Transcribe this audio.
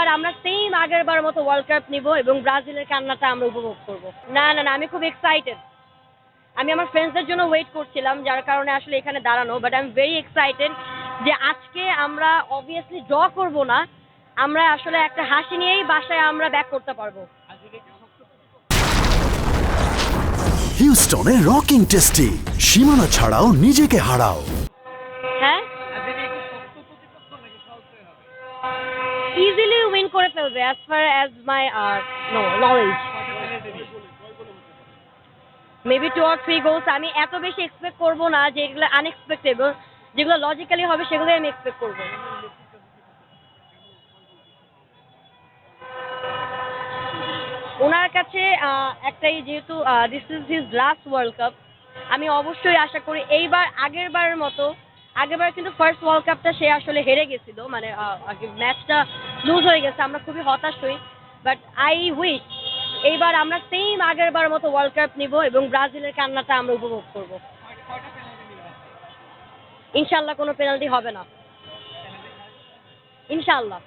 এইবার আমরা সেম আগেরবার মতো ওয়ার্ল্ড কাপ নিব এবং ব্রাজিলের কান্নাটা আমরা উপভোগ করব। না না না, আমি খুব এক্সাইটেড। আমি আমার ফ্রেন্ডসদের জন্য ওয়েট করছিলাম, যার কারণে আসলে এখানে দাঁড়ানো। But I am very excited যে আজকে আমরা অবভিয়াসলি ড্র করব না, আমরা আসলে একটা হাসি নিয়েই বাসায় আমরা ব্যাক করতে পারবো। হিউস্টনে রকিং টেস্টি, সীমানা ছাড়াও নিজেকে হারাও। হ্যাঁ, ইজিলি উইন করে ফেলবে as far as my knowledge. Maybe 2 or 3 goals. আমি এত বেশি এক্সপেক্ট করবো না, যেগুলো আনএক্সপেক্টেবল, যেগুলো লজিক্যালি হবে সেগুলোই আমি এক্সপেক্ট করবো। ওনার কাছে একটাই, যেহেতু this is his last world cup, আমি অবশ্যই আশা করি এইবার আগেরবারের মতো, আগেরবার কিন্তু ফার্স্ট ওয়ার্ল্ড কাপটা সে আসলে হেরে গেছিল, মানে ম্যাচটা লুজ হয়ে গেছে, আমরা খুবই হতাশ হই। বাট আই উইশ এইবার আমরা সেম আগেরবার মতো ওয়ার্ল্ড কাপ নিব এবং ব্রাজিলের কান্নাটা আমরা উপভোগ করব। ইনশাল্লাহ কোনো পেনাল্টি হবে না, ইনশাল্লাহ।